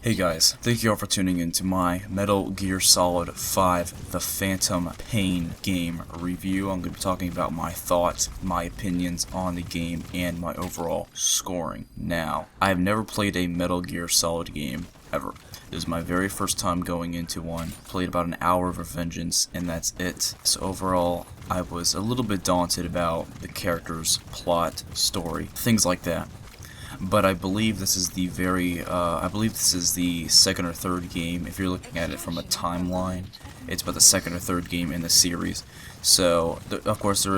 Hey guys, thank you all for tuning in to my Metal Gear Solid 5 The Phantom Pain game review. I'm going to be talking about my thoughts, my opinions on the game, and my overall scoring. Now, I have never played a Metal Gear Solid game ever. This is my very first time going into one. Played about an hour of Revengeance, and that's it. So overall, I was a little bit daunted about the characters, plot, story, things like that. But I believe this is the second or third game. If you're looking at it from a timeline, it's about the second or third game in the series. So, of course, there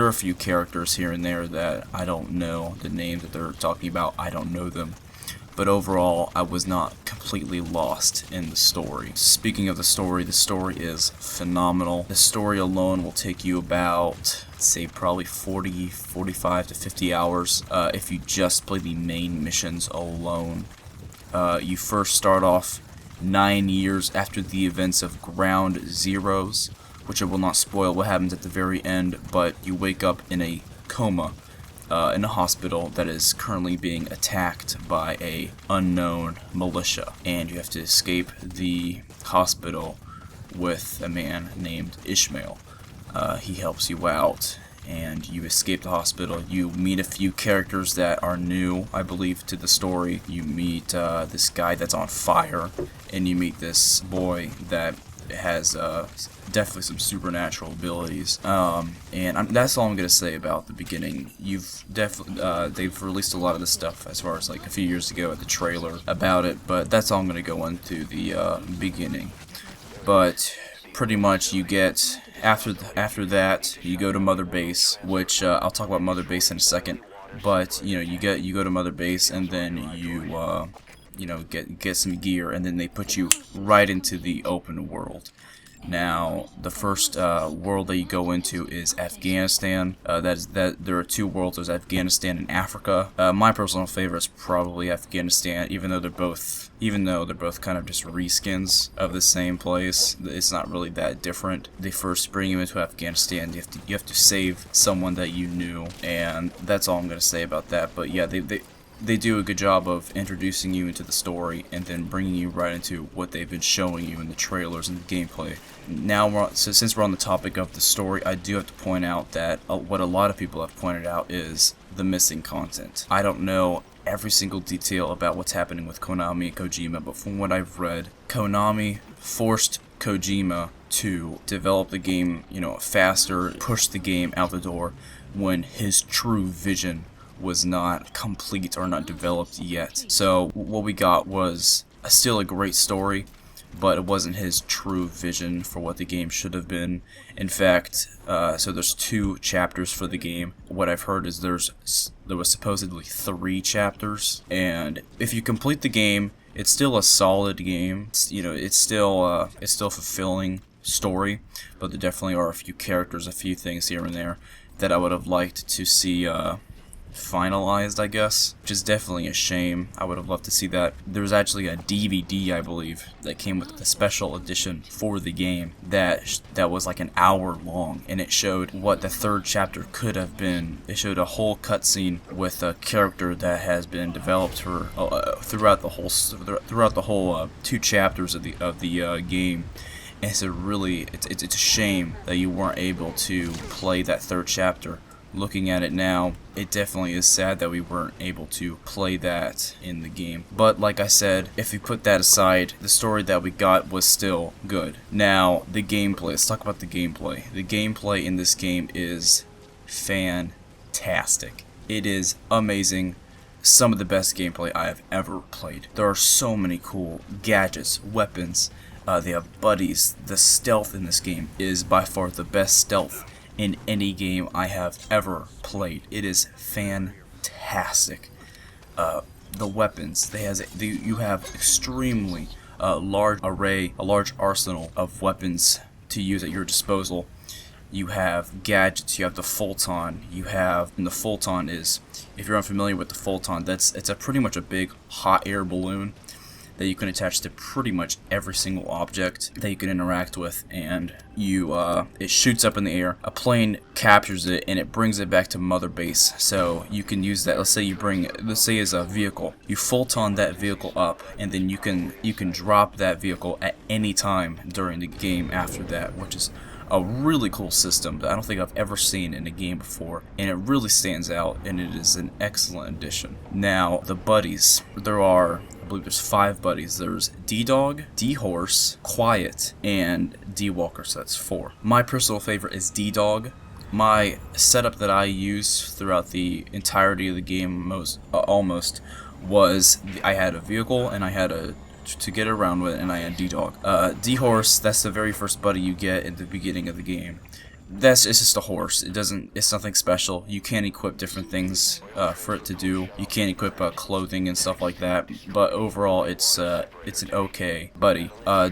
are a few characters here and there that I don't know the names that they're talking about. I don't know them. But overall, I was not completely lost in the story. Speaking of the story is phenomenal. The story alone will take you about, say, probably 45 to 50 hours if you just play the main missions alone. You first start off 9 years after the events of Ground Zeroes, which I will not spoil what happens at the very end, but you wake up in a coma in a hospital that is currently being attacked by a unknown militia, and you have to escape the hospital with a man named Ishmael. He helps you out, and you escape the hospital. You meet a few characters that are new, I believe, to the story. You meet this guy that's on fire, and you meet this boy that has definitely some supernatural abilities, and that's all I'm gonna say about the beginning. They've released a lot of this stuff as far as like a few years ago at the trailer about it, but that's all I'm gonna go into the beginning. But pretty much you get after that you go to Mother Base, which I'll talk about Mother Base in a second. But you go to Mother Base, and then you get some gear, and then they put you right into the open world. Now, the first world that you go into is Afghanistan. There are two worlds. There's Afghanistan and Africa. My personal favorite is probably Afghanistan, even though they're both kind of just reskins of the same place. It's not really that different. They first bring you into Afghanistan. You have to save someone that you knew, and that's all I'm gonna say about that. But yeah, they do a good job of introducing you into the story and then bringing you right into what they've been showing you in the trailers and the gameplay. Now, since we're on the topic of the story, I do have to point out that what a lot of people have pointed out is the missing content. I don't know every single detail about what's happening with Konami and Kojima, but from what I've read, Konami forced Kojima to develop the game, faster, push the game out the door when his true vision was not complete or not developed yet. So what we got was still a great story, but it wasn't his true vision for what the game should have been. In fact, so there's 2 chapters for the game. What I've heard is there was supposedly 3 chapters, and if you complete the game, it's still a solid game. It's still fulfilling story, but there definitely are a few characters, a few things here and there that I would have liked to see finalized, I guess, which is definitely a shame. I would have loved to see that. There was actually a DVD, I believe, that came with the special edition for the game that was like an hour long, and it showed what the 3rd chapter could have been. It showed a whole cutscene with a character that has been developed throughout the whole 2 chapters of the game. And it's a shame that you weren't able to play that 3rd chapter. Looking at it now, it definitely is sad that we weren't able to play that in the game. But like I said, if you put that aside, the story that we got was still good. Now, the gameplay. Let's talk about the gameplay. The gameplay in this game is fantastic. It is amazing. Some of the best gameplay I have ever played. There are so many cool gadgets, weapons. They have buddies. The stealth in this game is by far the best stealth in any game I have ever played. It is fantastic. The weapons, you have extremely large arsenal of weapons to use at your disposal. You have gadgets, you have the Photon, and the Photon is, if you're unfamiliar with the Photon, it's pretty much a big hot air balloon that you can attach to pretty much every single object that you can interact with, and it shoots up in the air. A plane captures it and it brings it back to mother base. So you can use that. Let's say as a vehicle, you photon that vehicle up, and then you can drop that vehicle at any time during the game after that, which is a really cool system that I don't think I've ever seen in a game before, and it really stands out, and it is an excellent addition. Now, the buddies. I believe there's 5 buddies. There's D-Dog, D-Horse, Quiet, and D-Walker, so that's 4. My personal favorite is D-Dog. My setup that I use throughout the entirety of the game, almost, was I had a vehicle and I had to get around with, and I had D-Dog. D-Horse, that's the very first buddy you get at the beginning of the game. It's just a horse. It's nothing special. You can equip different things for it to do. You can equip clothing and stuff like that, but overall it's an okay buddy.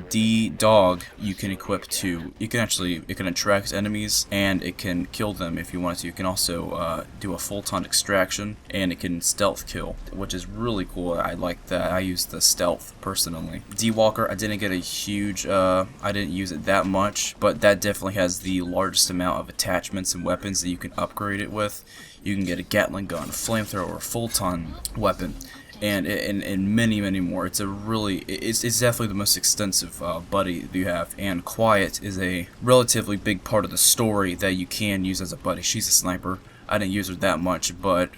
D-Dog you can equip to, it can attract enemies and it can kill them if you want to. You can also do a photon extraction, and it can stealth kill, which is really cool. I like that. I use the stealth personally. D-Walker, I didn't use it that much, but that definitely has the largest amount of attachments and weapons that you can upgrade it with. You can get a Gatling gun, a flamethrower, a photon weapon, and many more. It's definitely the most extensive buddy that you have. And Quiet is a relatively big part of the story that you can use as a buddy. She's a sniper. I didn't use her that much, but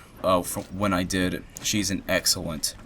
when I did, she's an excellent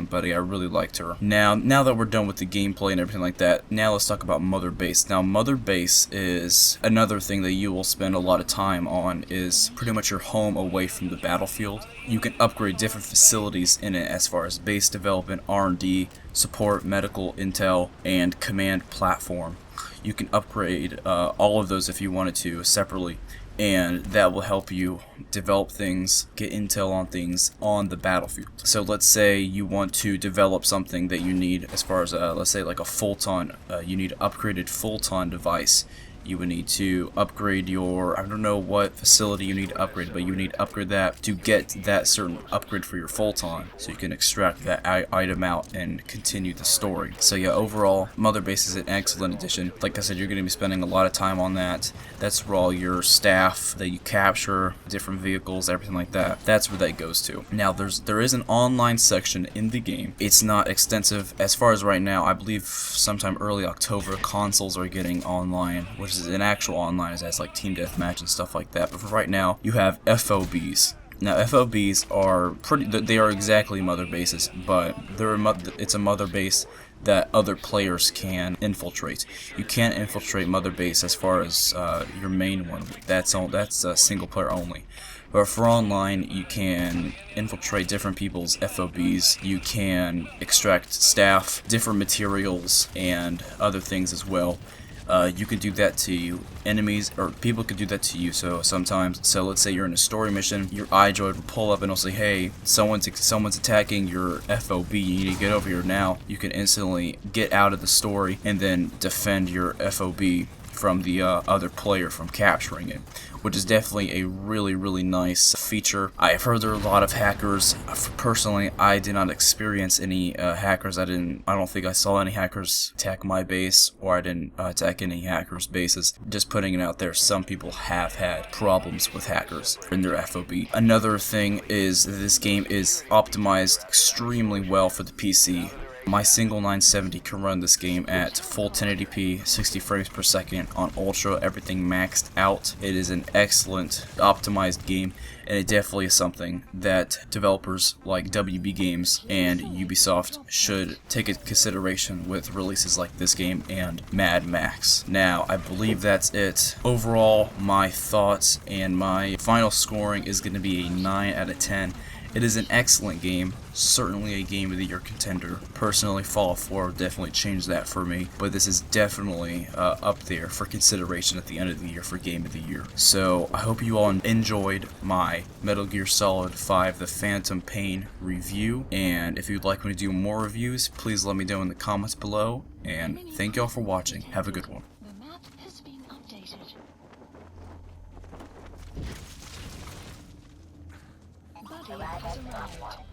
buddy. I really liked her. Now that we're done with the gameplay and everything like that, now let's talk about Mother Base. Now, Mother Base is another thing that you will spend a lot of time on. Is pretty much your home away from the battlefield. You can upgrade different facilities in it as far as base development, R&D, support, medical, intel, and command platform. You can upgrade all of those if you wanted to separately, and that will help you develop things, get intel on things on the battlefield. So let's say you want to develop something that you need as far as, let's say like a photon, you need an upgraded photon device. You would need to upgrade I don't know what facility you need to upgrade, but you need to upgrade that to get that certain upgrade for your photon, so you can extract that item out and continue the story. So yeah, overall, Mother Base is an excellent addition. Like I said, you're going to be spending a lot of time on that. That's where all your staff that you capture, different vehicles, everything like that. That's where that goes to. Now, there is an online section in the game. It's not extensive. As far as right now, I believe sometime early October, consoles are getting online, which is an actual online, it has like team deathmatch and stuff like that. But for right now, you have FOBs. Now, FOBs they are exactly mother bases, but it's a mother base that other players can infiltrate. You can't infiltrate mother base as far as your main one. That's single player only. But for online, you can infiltrate different people's FOBs. You can extract staff, different materials, and other things as well. You can do that to enemies, or people can do that to you. So let's say you're in a story mission, your iDroid will pull up and it'll say, hey, someone's attacking your FOB, you need to get over here now. You can instantly get out of the story and then defend your FOB from the other player from capturing it, which is definitely a really nice feature. I've heard there are a lot of hackers. Personally, I did not experience any hackers. I don't think I saw any hackers attack my base, or I didn't attack any hackers' bases. Just putting it out there, some people have had problems with hackers in their FOB. Another thing is that this game is optimized extremely well for the PC. My single 970 can run this game at full 1080p, 60 frames per second on ultra, everything maxed out. It is an excellent optimized game, and it definitely is something that developers like WB Games and Ubisoft should take into consideration with releases like this game and Mad Max. Now, I believe that's it. Overall, my thoughts and my final scoring is going to be a 9 out of 10. It is an excellent game, certainly a Game of the Year contender. Personally, Fallout 4 definitely changed that for me, but this is definitely up there for consideration at the end of the year for Game of the Year. So, I hope you all enjoyed my Metal Gear Solid 5 The Phantom Pain review, and if you'd like me to do more reviews, please let me know in the comments below, and thank you all for watching. Have a good one. The map has been updated. Buddy has arrived.